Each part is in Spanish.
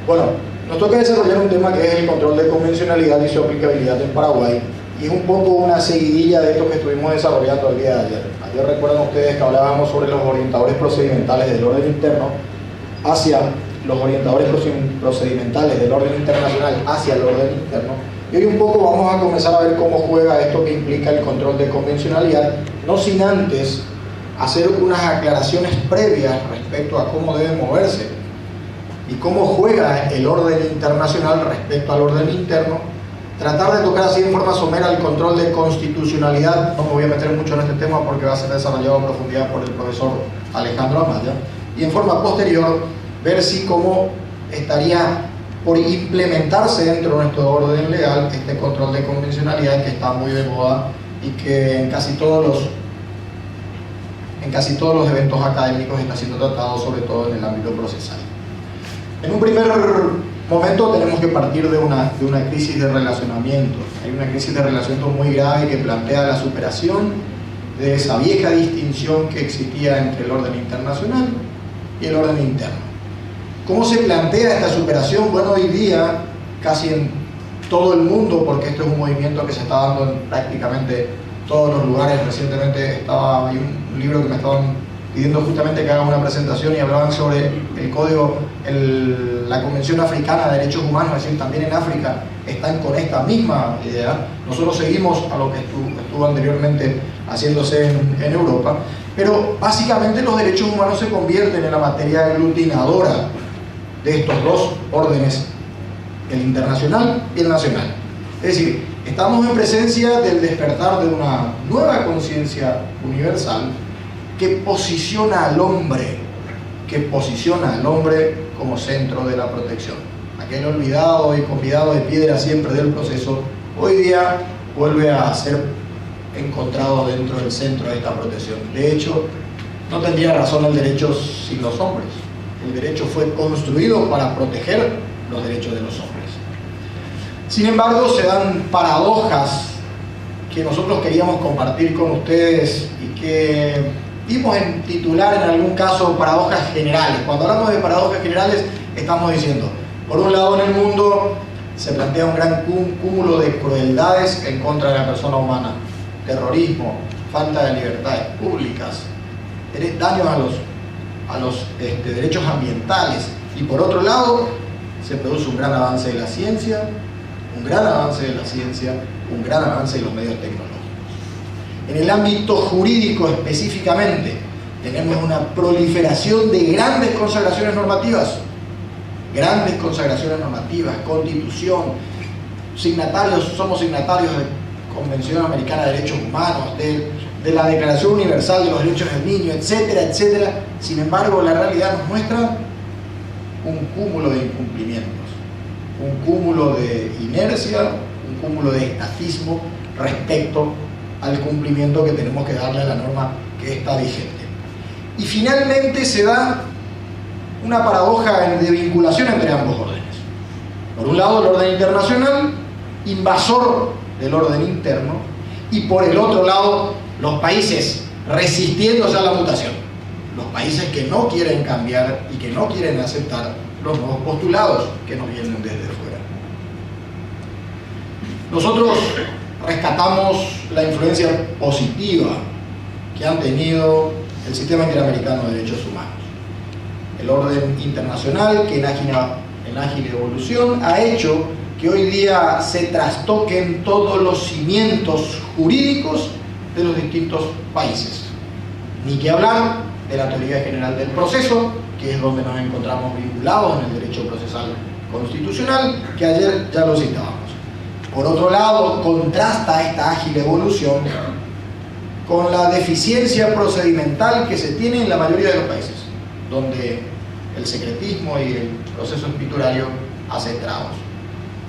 Bueno, nos toca desarrollar un tema que es el control de convencionalidad y su aplicabilidad en Paraguay, y es un poco una seguidilla de esto que estuvimos desarrollando el día de ayer. Ayer recuerdan ustedes que hablábamos sobre los orientadores procedimentales del orden interno hacia los orientadores procedimentales del orden internacional hacia el orden interno, y hoy un poco vamos a comenzar a ver cómo juega esto que implica el control de convencionalidad, no sin antes hacer unas aclaraciones previas respecto a cómo debe moverse y cómo juega el orden internacional respecto al orden interno, tratar de tocar así en forma somera el control de constitucionalidad. No me voy a meter mucho en este tema porque va a ser desarrollado a profundidad por el profesor Alejandro Amaya, y en forma posterior ver si cómo estaría por implementarse dentro de nuestro orden legal este control de convencionalidad que está muy de moda y que en casi todos los eventos académicos está siendo tratado, sobre todo en el ámbito procesal. En un primer momento tenemos que partir de una crisis de relacionamiento. Hay una crisis de relacionamiento muy grave que plantea la superación de esa vieja distinción que existía entre el orden internacional y el orden interno. ¿Cómo se plantea esta superación? Bueno, hoy día, casi en todo el mundo, porque esto es un movimiento que se está dando en prácticamente todos los lugares. Recientemente hay un libro que me estaban pidiendo justamente que haga una presentación y hablaban sobre el código, la Convención Africana de Derechos Humanos, es decir, también en África están con esta misma idea. Nosotros seguimos a lo que estuvo anteriormente haciéndose en Europa, pero básicamente los derechos humanos se convierten en la materia aglutinadora de estos dos órdenes, el internacional y el nacional. Es decir, estamos en presencia del despertar de una nueva conciencia universal que posiciona al hombre como centro de la protección. Aquel olvidado y convidado de piedra siempre del proceso, hoy día vuelve a ser encontrado dentro del centro de esta protección. De hecho, no tendría razón el derecho sin los hombres. El derecho fue construido para proteger los derechos de los hombres. Sin embargo, se dan paradojas que nosotros queríamos compartir con ustedes y que dimos en titular en algún caso paradojas generales. Cuando hablamos de paradojas generales, estamos diciendo, por un lado en el mundo se plantea un gran cúmulo de crueldades en contra de la persona humana, terrorismo, falta de libertades públicas, daños a los derechos ambientales, y por otro lado se produce un gran avance de la ciencia, un gran avance de los medios tecnológicos. En el ámbito jurídico específicamente tenemos una proliferación de grandes consagraciones normativas, constitución, somos signatarios de Convención Americana de Derechos Humanos, de la Declaración Universal de los Derechos del Niño, etcétera, etcétera. Sin embargo, la realidad nos muestra un cúmulo de incumplimientos, un cúmulo de inercia, un cúmulo de estatismo respecto al cumplimiento que tenemos que darle a la norma que está vigente. Y finalmente se da una paradoja de vinculación entre ambos órdenes. Por un lado, el orden internacional, invasor del orden interno, y por el otro lado, los países resistiéndose a la mutación, los países que no quieren cambiar y que no quieren aceptar los nuevos postulados que nos vienen desde fuera. Nosotros rescatamos la influencia positiva que han tenido el sistema interamericano de derechos humanos. El orden internacional, que en ágil evolución ha hecho que hoy día se trastoquen todos los cimientos jurídicos de los distintos países. Ni que hablar de la teoría general del proceso, que es donde nos encontramos vinculados en el derecho procesal constitucional, que ayer ya lo citábamos. Por otro lado, contrasta esta ágil evolución con la deficiencia procedimental que se tiene en la mayoría de los países, donde el secretismo y el proceso escriturario hace estragos.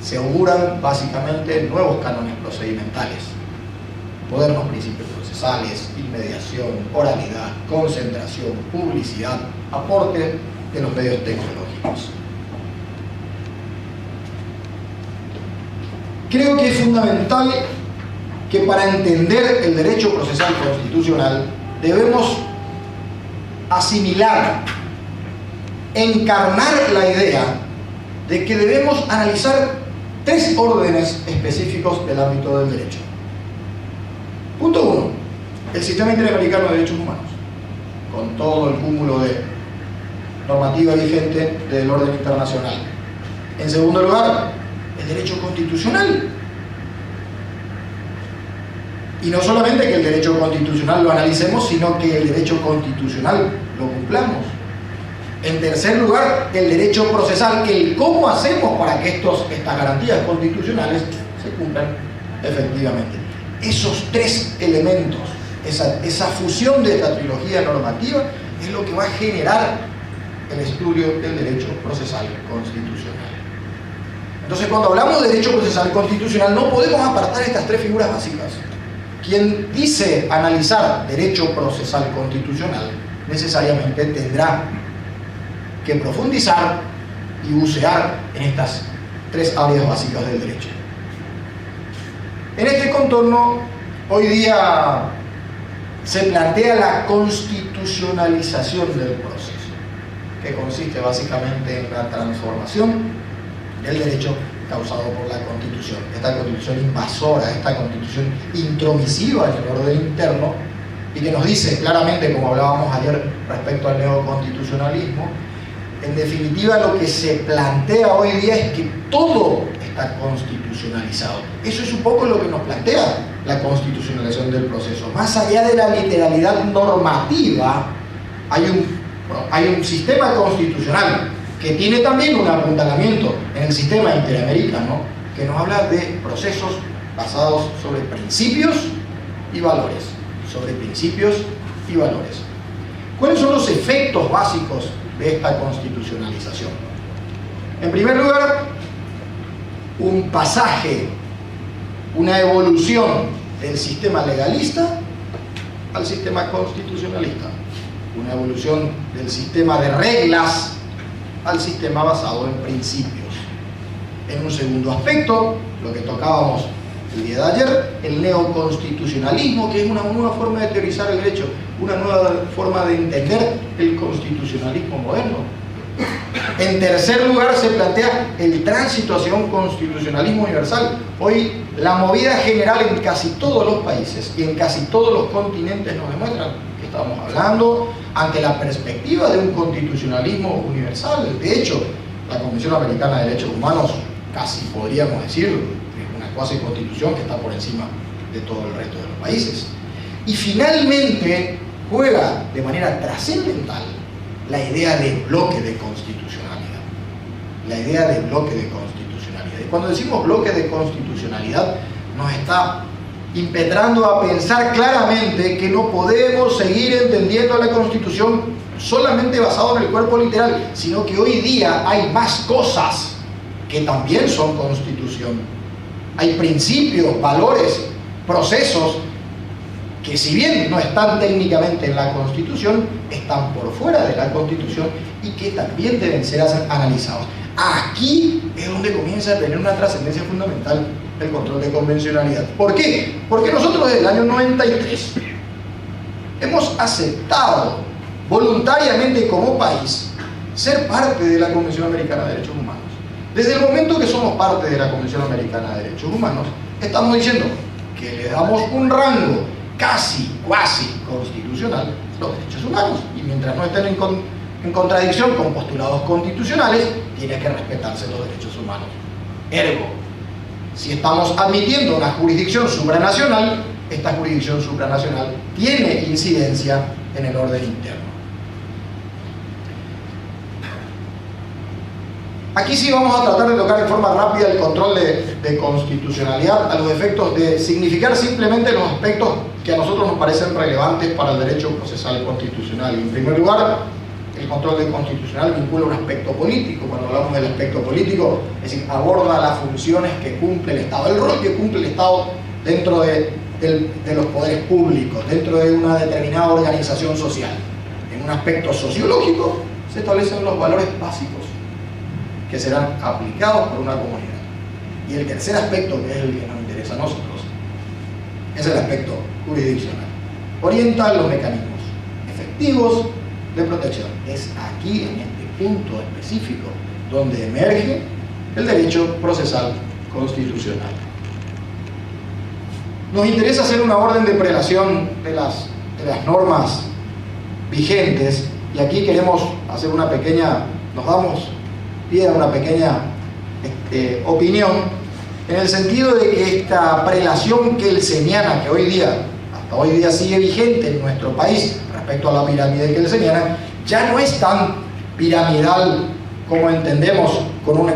Se auguran básicamente nuevos cánones procedimentales, modernos principios procesales, inmediación, oralidad, concentración, publicidad, aporte de los medios tecnológicos. Creo que es fundamental que para entender el derecho procesal constitucional debemos asimilar, encarnar la idea de que debemos analizar 3 órdenes específicos del ámbito del derecho. Punto 1. El sistema interamericano de derechos humanos, con todo el cúmulo de normativa vigente del orden internacional. En segundo lugar, el derecho constitucional. Y no solamente que el derecho constitucional lo analicemos, sino que el derecho constitucional lo cumplamos. En tercer lugar, el derecho procesal, el cómo hacemos para que estas garantías constitucionales se cumplan efectivamente. Esos 3 elementos, esa fusión de esta trilogía normativa, es lo que va a generar el estudio del derecho procesal constitucional. Entonces, cuando hablamos de derecho procesal constitucional, no podemos apartar estas 3 figuras básicas. Quien dice analizar derecho procesal constitucional necesariamente tendrá que profundizar y bucear en estas 3 áreas básicas del derecho. En este contorno, hoy día se plantea la constitucionalización del proceso, que consiste básicamente en la transformación del derecho causado por la Constitución. Esta Constitución invasora, esta Constitución intromisiva en el orden interno, y que nos dice claramente, como hablábamos ayer respecto al neoconstitucionalismo, en definitiva lo que se plantea hoy día es que todo está constitucionalizado. Eso es un poco lo que nos plantea la constitucionalización del proceso. Más allá de la literalidad normativa, hay un sistema constitucional que tiene también un apuntalamiento en el sistema interamericano, que nos habla de procesos basados sobre principios y valores. Sobre principios y valores. ¿Cuáles son los efectos básicos de esta constitucionalización? En primer lugar, un pasaje, una evolución del sistema legalista al sistema constitucionalista. Una evolución del sistema de reglas al sistema basado en principios. En un segundo aspecto, lo que tocábamos el día de ayer, el neoconstitucionalismo, que es una nueva forma de teorizar el derecho, una nueva forma de entender el constitucionalismo moderno. En tercer lugar, se plantea el tránsito hacia un constitucionalismo universal. Hoy la movida general en casi todos los países y en casi todos los continentes nos demuestran que estamos hablando ante la perspectiva de un constitucionalismo universal. De hecho, la Convención Americana de Derechos Humanos, casi podríamos decir, es una cuasi constitución que está por encima de todo el resto de los países. Y finalmente juega de manera trascendental la idea de bloque de constitucionalidad. La idea de bloque de constitucionalidad. Y cuando decimos bloque de constitucionalidad, nos está impetrando a pensar claramente que no podemos seguir entendiendo la Constitución solamente basado en el cuerpo literal, sino que hoy día hay más cosas que también son Constitución. Hay principios, valores, procesos que, si bien no están técnicamente en la Constitución, están por fuera de la Constitución y que también deben ser analizados. Aquí es donde comienza a tener una trascendencia fundamental el control de convencionalidad. ¿Por qué? Porque nosotros desde el año 93 hemos aceptado voluntariamente como país ser parte de la Convención Americana de Derechos Humanos. Desde el momento que somos parte de la Convención Americana de Derechos Humanos, estamos diciendo que le damos un rango casi constitucional a los derechos humanos, y mientras no estén en contradicción con postulados constitucionales, tiene que respetarse los derechos humanos. Ergo, si estamos admitiendo una jurisdicción supranacional, esta jurisdicción supranacional tiene incidencia en el orden interno. Aquí sí vamos a tratar de tocar en forma rápida el control de constitucionalidad a los efectos de significar simplemente los aspectos que a nosotros nos parecen relevantes para el derecho procesal constitucional. Y en primer lugar, el control de constitucional vincula un aspecto político. Cuando hablamos del aspecto político, es decir, aborda las funciones que cumple el Estado, el rol que cumple el Estado dentro de los poderes públicos, dentro de una determinada organización social. En un aspecto sociológico se establecen los valores básicos que serán aplicados por una comunidad. Y el tercer aspecto, que es el que nos interesa a nosotros, es el aspecto jurisdiccional. Orienta los mecanismos efectivos de protección. Es aquí, en este punto específico, donde emerge el derecho procesal constitucional. Nos interesa hacer una orden de prelación de las normas vigentes, y aquí queremos hacer una pequeña, nos damos pie a una pequeña opinión, en el sentido de que esta prelación kelseniana, que hasta hoy día sigue vigente en nuestro país respecto a la pirámide kelseniana, ya no es tan piramidal como entendemos,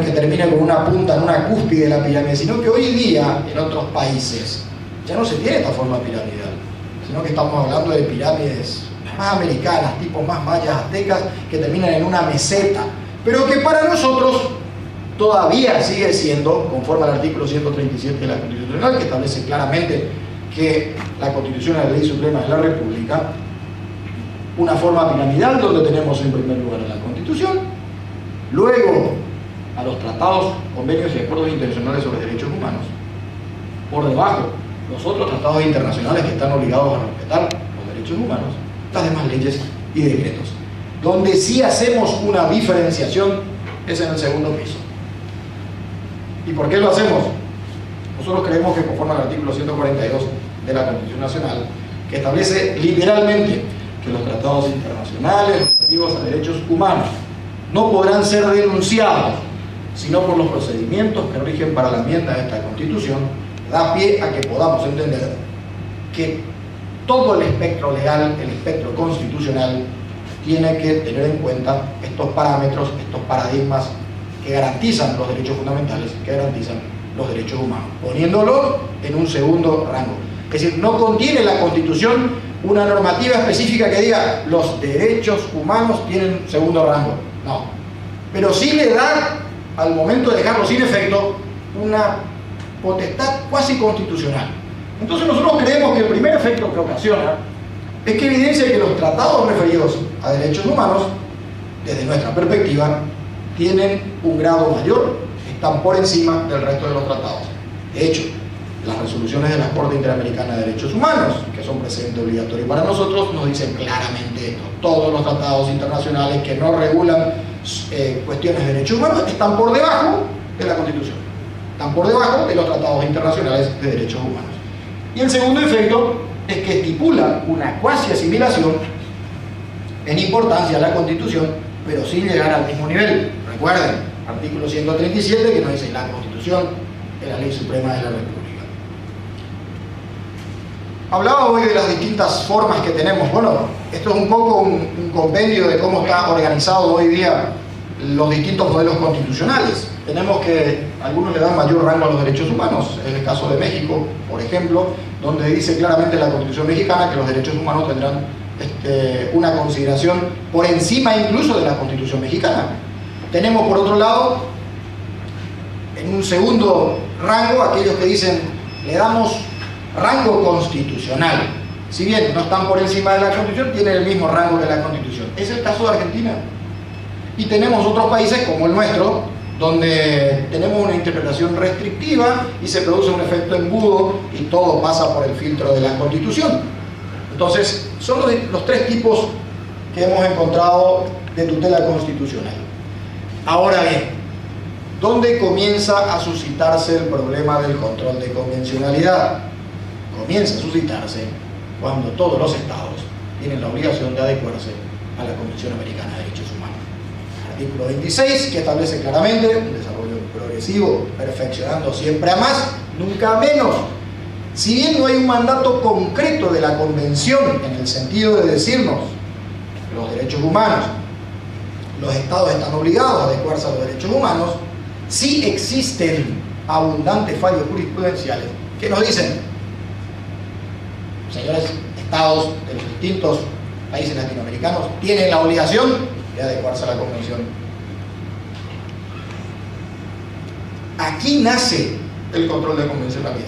que termine con una punta en una cúspide de la pirámide, sino que hoy día en otros países ya no se tiene esta forma piramidal, sino que estamos hablando de pirámides más americanas, tipo más mayas, aztecas, que terminan en una meseta, pero que para nosotros todavía sigue siendo, conforme al artículo 137 de la Constitución, que establece claramente que la Constitución es la ley suprema de la República, una forma piramidal donde tenemos en primer lugar a la Constitución, luego a los tratados, convenios y acuerdos internacionales sobre derechos humanos, por debajo los otros tratados internacionales que están obligados a respetar los derechos humanos, las demás leyes y decretos. Donde sí hacemos una diferenciación es en el segundo piso. ¿Y por qué lo hacemos? Nosotros creemos que conforme al artículo 142 de la Constitución Nacional, que establece literalmente que los tratados internacionales relativos a derechos humanos no podrán ser denunciados sino por los procedimientos que rigen para la enmienda de esta Constitución, da pie a que podamos entender que todo el espectro legal, el espectro constitucional, tiene que tener en cuenta estos parámetros, estos paradigmas que garantizan los derechos fundamentales, que garantizan los derechos humanos, poniéndolo en un segundo rango. Es decir, no contiene la Constitución una normativa específica que diga los derechos humanos tienen segundo rango, no. Pero sí le da, al momento de dejarlo sin efecto, una potestad cuasi constitucional. Entonces nosotros creemos que el primer efecto que ocasiona es que evidencia que los tratados referidos a derechos humanos, desde nuestra perspectiva, tienen un grado mayor, están por encima del resto de los tratados. De hecho, las resoluciones de la Corte Interamericana de Derechos Humanos, que son precedente obligatorio para nosotros, nos dicen claramente esto. Todos los tratados internacionales que no regulan cuestiones de derechos humanos están por debajo de la Constitución, están por debajo de los tratados internacionales de derechos humanos. Y el segundo efecto es que estipula una cuasi asimilación en importancia a la Constitución, pero sin llegar al mismo nivel. Recuerden, artículo 137, que nos dice la Constitución es la ley suprema de la República. Hablaba hoy de las distintas formas que tenemos. Bueno, esto es un poco un compendio de cómo está organizado hoy día los distintos modelos constitucionales. Tenemos que algunos le dan mayor rango a los derechos humanos, es el caso de México, por ejemplo, donde dice claramente la Constitución mexicana que los derechos humanos tendrán una consideración por encima incluso de la Constitución mexicana. Tenemos por otro lado, en un segundo rango, aquellos que dicen le damos rango constitucional. Si bien no están por encima de la Constitución, tienen el mismo rango que la Constitución. Es el caso de Argentina. Y tenemos otros países como el nuestro, donde tenemos una interpretación restrictiva y se produce un efecto embudo y todo pasa por el filtro de la Constitución. Entonces, son los tres tipos que hemos encontrado de tutela constitucional. Ahora bien, ¿dónde comienza a suscitarse el problema del control de convencionalidad? Comienza a suscitarse cuando todos los estados tienen la obligación de adecuarse a la Convención Americana de Derechos Humanos. Artículo 26, que establece claramente un desarrollo progresivo, perfeccionando siempre a más, nunca a menos. Si bien no hay un mandato concreto de la Convención en el sentido de decirnos que los derechos humanos, los estados están obligados a adecuarse a los derechos humanos, sí existen abundantes fallos jurisprudenciales que nos dicen, señores estados de los distintos países latinoamericanos tienen la obligación de adecuarse a la Convención. Aquí nace el control de convencionalidad.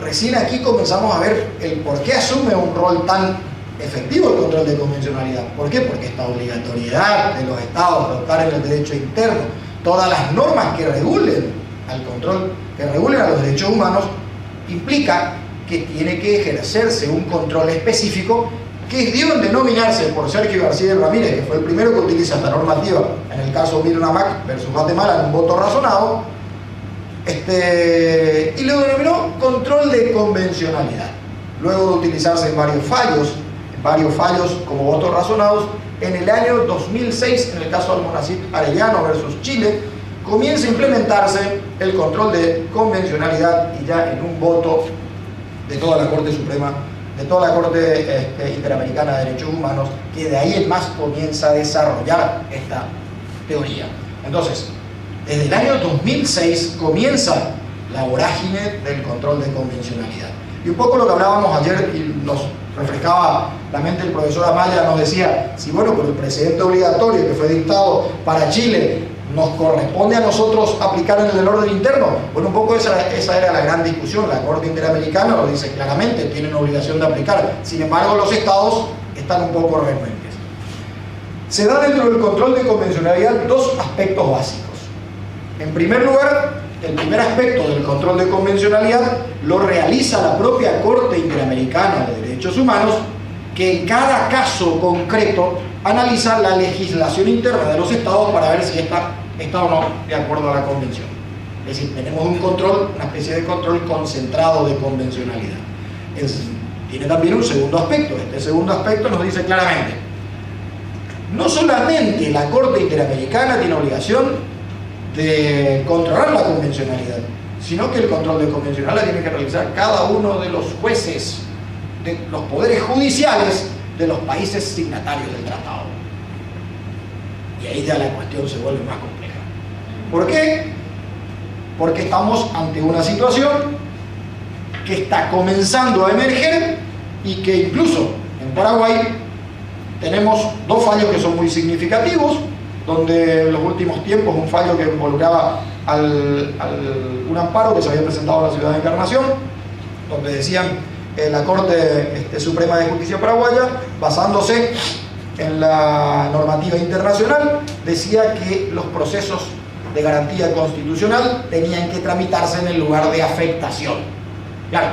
Recién aquí comenzamos a ver el por qué asume un rol tan efectivo el control de convencionalidad. ¿Por qué? Porque esta obligatoriedad de los estados de adoptar en el derecho interno todas las normas que regulen al control, que regulen a los derechos humanos, implica que tiene que ejercerse un control específico que dio en denominarse por Sergio García Ramírez, que fue el primero que utiliza esta normativa en el caso Mirna Mac versus Guatemala en un voto razonado, y lo denominó control de convencionalidad. Luego de utilizarse en varios fallos como votos razonados, en el año 2006, en el caso Almonacid Arellano versus Chile, comienza a implementarse el control de convencionalidad y ya en un voto de toda la Corte Suprema, de toda la Corte Interamericana de Derechos Humanos, que de ahí en más comienza a desarrollar esta teoría. Entonces, desde el año 2006 comienza la vorágine del control de convencionalidad. Y un poco lo que hablábamos ayer y nos refrescaba la mente el profesor Amaya, nos decía, si bueno, pero el precedente obligatorio que fue dictado para Chile nos corresponde a nosotros aplicar en el orden interno. Bueno, un poco esa era la gran discusión. La Corte Interamericana lo dice claramente, tienen obligación de aplicar. Sin embargo, los estados están un poco renuentes. Se da dentro del control de convencionalidad dos aspectos básicos. En primer lugar, el primer aspecto del control de convencionalidad lo realiza la propia Corte Interamericana de Derechos Humanos, que en cada caso concreto analiza la legislación interna de los estados para ver si está o no de acuerdo a la convención. Es decir, tenemos un control, una especie de control concentrado de convencionalidad. Tiene también un segundo aspecto. Este segundo aspecto nos dice claramente, no solamente la Corte Interamericana tiene obligación de controlar la convencionalidad, sino que el control de convencionalidad tiene que realizar cada uno de los jueces, de los poderes judiciales de los países signatarios del tratado. Y ahí ya la cuestión se vuelve más compleja. ¿Por qué? Porque estamos ante una situación que está comenzando a emerger y que incluso en Paraguay tenemos dos fallos que son muy significativos, donde en los últimos tiempos un fallo que involucraba un amparo que se había presentado en la ciudad de Encarnación, donde decían la Corte Suprema de Justicia paraguaya, basándose en la normativa internacional, decía que los procesos de garantía constitucional tenían que tramitarse en el lugar de afectación. Claro,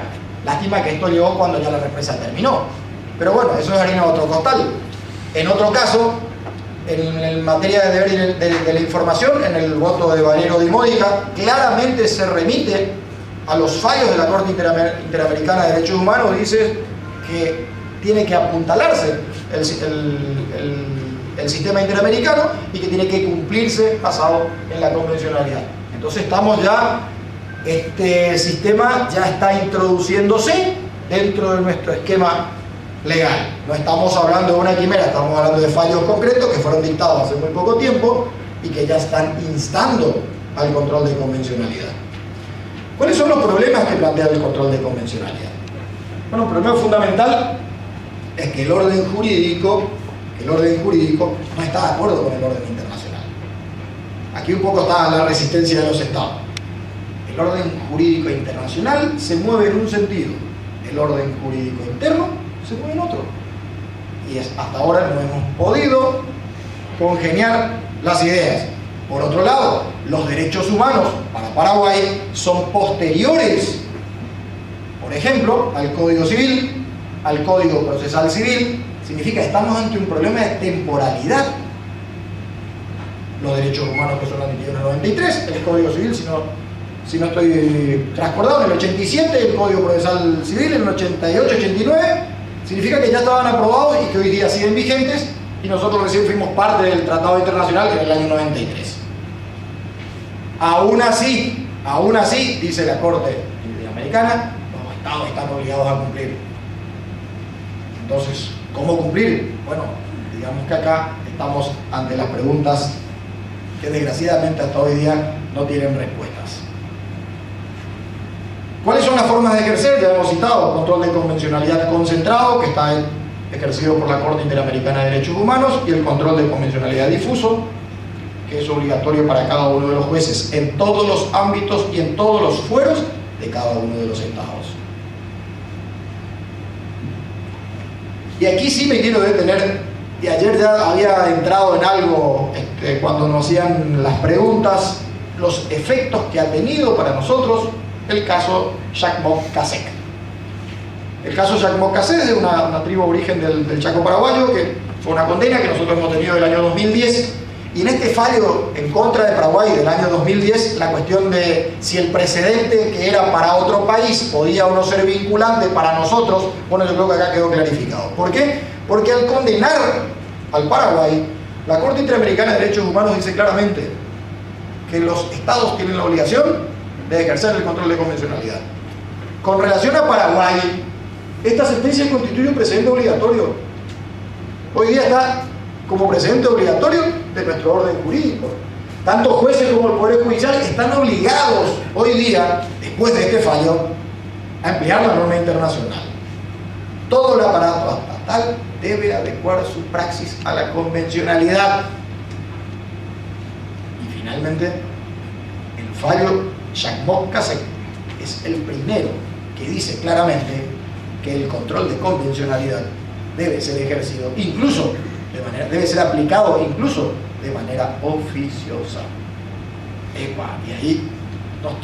lástima que esto llegó cuando ya la represa terminó, pero bueno, eso es harina de otro costal. En otro caso, en materia de deber de la información, en el voto de Valero Di Módica, claramente se remite a los fallos de la Corte Interamericana de Derechos Humanos, dice que tiene que apuntalarse el sistema interamericano y que tiene que cumplirse basado en la convencionalidad. Entonces estamos ya, este sistema ya está introduciéndose dentro de nuestro esquema legal. No estamos hablando de una quimera, estamos hablando de fallos concretos que fueron dictados hace muy poco tiempo y que ya están instando al control de convencionalidad. ¿Cuáles son los problemas que plantea el control de convencionalidad? Bueno, el problema fundamental es que el orden jurídico no está de acuerdo con el orden internacional. Aquí un poco está la resistencia de los estados. El orden jurídico internacional se mueve en un sentido, el orden jurídico interno se mueve en otro. Y hasta ahora no hemos podido congeniar las ideas. Por otro lado, los derechos humanos para Paraguay son posteriores, por ejemplo, al Código Civil, al Código Procesal Civil. Significa que estamos ante un problema de temporalidad. Los derechos humanos que son admitidos en el 93, el Código Civil, si no estoy transcordado, en el 87, el Código Procesal Civil en el 88, 89, significa que ya estaban aprobados y que hoy día siguen vigentes, y nosotros recién fuimos parte del Tratado Internacional en el año 93. Aún así, dice la Corte Interamericana, los estados están obligados a cumplir. Entonces, ¿cómo cumplir? Bueno, digamos que acá estamos ante las preguntas que desgraciadamente hasta hoy día no tienen respuestas. ¿Cuáles son las formas de ejercer? Ya hemos citado, control de convencionalidad concentrado, que está ejercido por la Corte Interamericana de Derechos Humanos, y el control de convencionalidad difuso, que es obligatorio para cada uno de los jueces en todos los ámbitos y en todos los fueros de cada uno de los estados. Y aquí sí me quiero detener, y ayer ya había entrado en algo cuando nos hacían las preguntas, los efectos que ha tenido para nosotros el caso Jacques Bock-Casek. El caso Jacques Mocasset, de una tribu aborigen del Chaco paraguayo, que fue una condena que nosotros hemos tenido del año 2010. Y en este fallo en contra de Paraguay del año 2010, la cuestión de si el precedente que era para otro país podía o no ser vinculante para nosotros, bueno, yo creo que acá quedó clarificado. ¿Por qué? Porque al condenar al Paraguay, la Corte Interamericana de Derechos Humanos dice claramente que los estados tienen la obligación de ejercer el control de convencionalidad. Con relación a Paraguay, esta sentencia constituye un precedente obligatorio. Hoy día está como precedente obligatorio de nuestro orden jurídico. Tanto jueces como el Poder Judicial están obligados hoy día, después de este fallo, a emplear la norma internacional. Todo el aparato estatal debe adecuar su praxis a la convencionalidad. Y finalmente, el fallo Jacques Mocasset es el primero que dice claramente que el control de convencionalidad debe ser ejercido, incluso debe ser aplicado incluso de manera oficiosa. Y ahí nos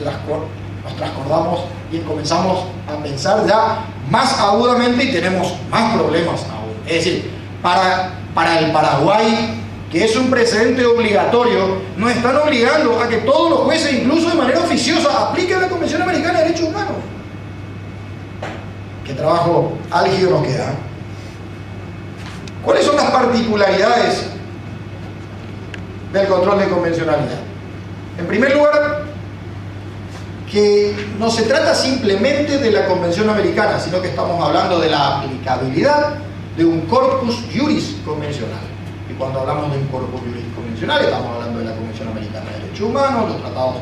trascordamos y comenzamos a pensar ya más agudamente y tenemos más problemas aún. Es decir, para el Paraguay, que es un precedente obligatorio, nos están obligando a que todos los jueces, incluso de manera oficiosa, apliquen la Convención Americana de Derechos Humanos. ¿Qué trabajo álgido nos queda? ¿Cuáles son las particularidades del control de convencionalidad? En primer lugar, que no se trata simplemente de la Convención Americana, sino que estamos hablando de la aplicabilidad de un corpus juris convencional. Y cuando hablamos de un corpus juris convencional, estamos hablando de la Convención Americana de Derechos Humanos, los tratados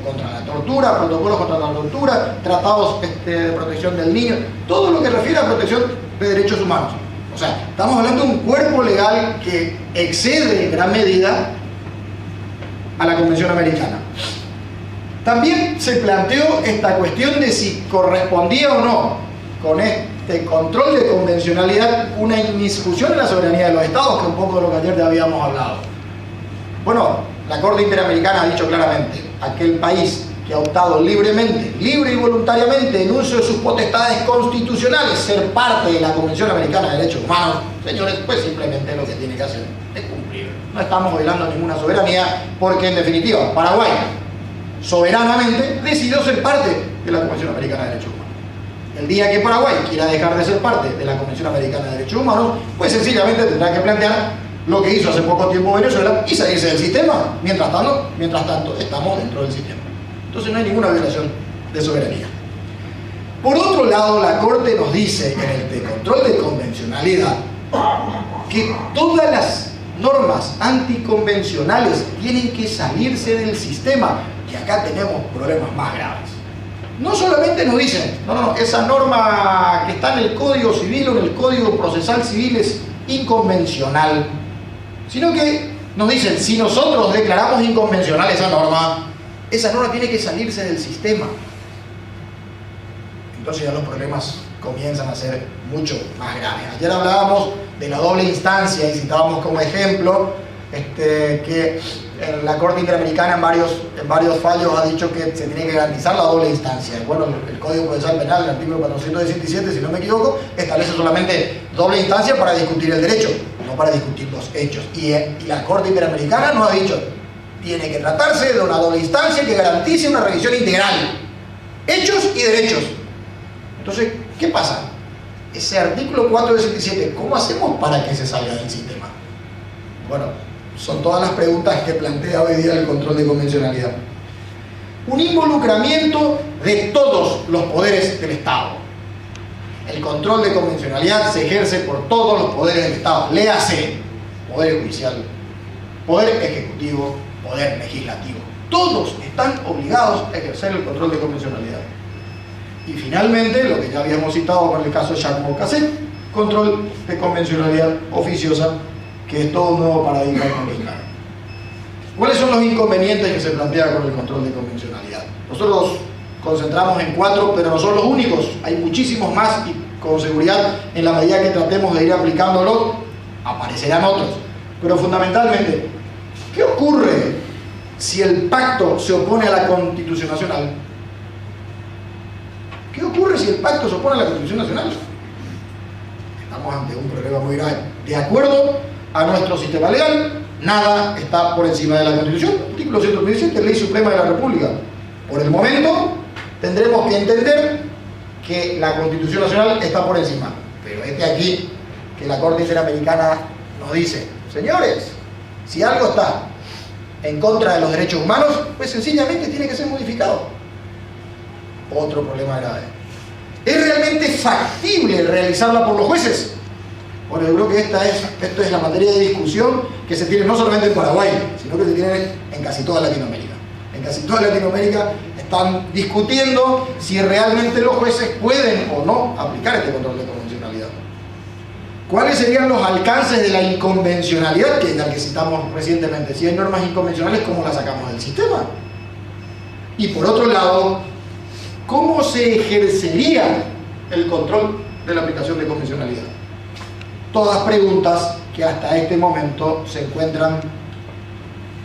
contra la tortura, protocolos contra la tortura, tratados de protección del niño, todo lo que refiere a protección de derechos humanos. O sea, estamos hablando de un cuerpo legal que excede en gran medida a la Convención Americana. También se planteó esta cuestión de si correspondía o no con este control de convencionalidad una inmiscusión en la soberanía de los estados, que es un poco de lo que ayer ya habíamos hablado. Bueno, la Corte Interamericana ha dicho claramente, aquel país que ha optado libremente, libre y voluntariamente, en uso de sus potestades constitucionales, ser parte de la Convención Americana de Derechos Humanos, señores, pues simplemente lo que tiene que hacer es cumplir. No estamos violando ninguna soberanía, porque en definitiva, Paraguay soberanamente decidió ser parte de la Convención Americana de Derechos Humanos. El día que Paraguay quiera dejar de ser parte de la Convención Americana de Derechos Humanos, pues sencillamente tendrá que plantear lo que hizo hace poco tiempo Venezuela y salirse del sistema. Mientras tanto, estamos dentro del sistema. Entonces no hay ninguna violación de soberanía. Por otro lado, la Corte nos dice en el control de convencionalidad que todas las normas anticonvencionales tienen que salirse del sistema, y acá tenemos problemas más graves. No solamente nos dicen, no, esa norma que está en el Código Civil o en el Código Procesal Civil es inconvencional, sino que nos dicen, si nosotros declaramos inconvencional esa norma tiene que salirse del sistema. Entonces ya los problemas comienzan a ser mucho más graves. Ayer hablábamos de la doble instancia y citábamos como ejemplo que la Corte Interamericana en varios fallos ha dicho que se tiene que garantizar la doble instancia. Bueno, el Código Procesal Penal, el artículo 417, si no me equivoco, establece solamente doble instancia para discutir el derecho, no para discutir los hechos. Y la Corte Interamericana nos ha dicho, tiene que tratarse de una doble instancia que garantice una revisión integral, hechos y derechos. Entonces, ¿qué pasa? Ese artículo 417, ¿cómo hacemos para que se salga del sistema? Bueno, son todas las preguntas que plantea hoy día el control de convencionalidad. Un involucramiento de todos los poderes del Estado. El control de convencionalidad se ejerce por todos los poderes del Estado. Léase, Poder Judicial, Poder Ejecutivo, Poder Legislativo. Todos están obligados a ejercer el control de convencionalidad. Y finalmente, lo que ya habíamos citado con el caso de Jacques Mocasset, control de convencionalidad oficiosa, que es todo un nuevo paradigma mexicano. ¿Cuáles son los inconvenientes que se plantean con el control de convencionalidad? Nosotros concentramos en 4, pero no son los únicos. Hay muchísimos más y con seguridad, en la medida que tratemos de ir aplicándolo, aparecerán otros. Pero fundamentalmente, ¿qué ocurre si el pacto se opone a la Constitución Nacional? ¿Qué ocurre ocurre si el pacto se opone a la Constitución Nacional? Estamos ante un problema muy grave. De acuerdo a nuestro sistema legal, nada está por encima de la Constitución. Artículo 117, Ley Suprema de la República. Por el momento, tendremos que entender que la Constitución Nacional está por encima. Pero aquí que la Corte Interamericana nos dice, señores, si algo está en contra de los derechos humanos, pues sencillamente tiene que ser modificado. Otro problema grave. ¿Es realmente factible realizarla por los jueces? Bueno, yo creo que esto es la materia de discusión que se tiene no solamente en Paraguay, sino que se tiene en casi toda Latinoamérica. En casi toda Latinoamérica están discutiendo si realmente los jueces pueden o no aplicar este control de convencionalidad. ¿Cuáles serían los alcances de la inconvencionalidad, que es la que citamos recientemente? Si hay normas inconvencionales, ¿cómo las sacamos del sistema? Y por otro lado, ¿cómo se ejercería el control de la aplicación de convencionalidad? Todas preguntas que hasta este momento se encuentran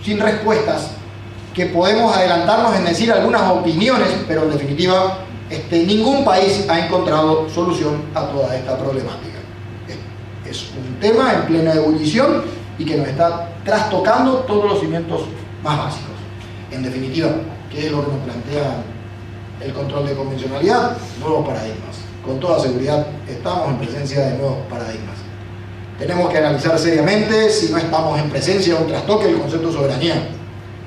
sin respuestas, que podemos adelantarnos en decir algunas opiniones, pero en definitiva ningún país ha encontrado solución a toda esta problemática. Es un tema en plena ebullición y que nos está trastocando todos los cimientos más básicos. En definitiva, ¿qué es lo que nos plantea el control de convencionalidad? Nuevos paradigmas. Con toda seguridad estamos en presencia de nuevos paradigmas. Tenemos que analizar seriamente si no estamos en presencia de un trastoque del concepto de soberanía.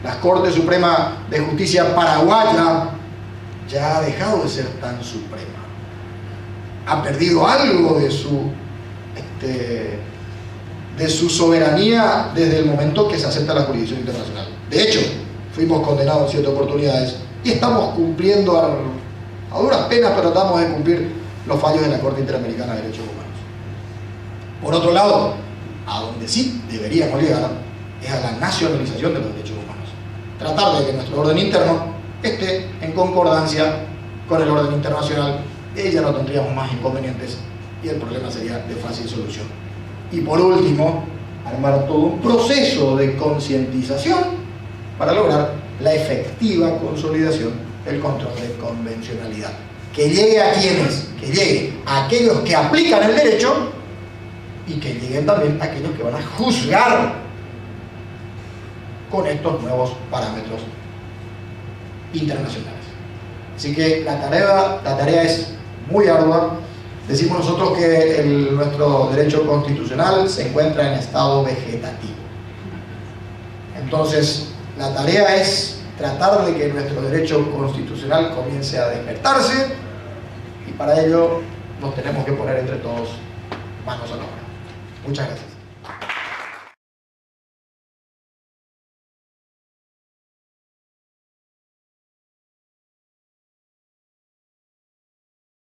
La Corte Suprema de Justicia paraguaya ya ha dejado de ser tan suprema. Ha perdido algo de su soberanía desde el momento que se acepta la jurisdicción internacional. De hecho, fuimos condenados en 7 oportunidades y estamos cumpliendo a duras penas, pero tratamos de cumplir los fallos de la Corte Interamericana de Derechos Humanos. Por otro lado, a donde sí deberíamos llegar es a la nacionalización de los derechos humanos. Tratar de que nuestro orden interno esté en concordancia con el orden internacional, y ya no tendríamos más inconvenientes y el problema sería de fácil solución. Y por último, armar todo un proceso de concientización para lograr la efectiva consolidación del control de convencionalidad. Que llegue a quienes, que llegue a aquellos que aplican el derecho y que lleguen también a aquellos que van a juzgar con estos nuevos parámetros internacionales. Así que la tarea es muy ardua. Decimos nosotros que nuestro derecho constitucional se encuentra en estado vegetativo. Entonces, la tarea es tratar de que nuestro derecho constitucional comience a despertarse, y para ello nos tenemos que poner entre todos manos a la obra. Muchas gracias.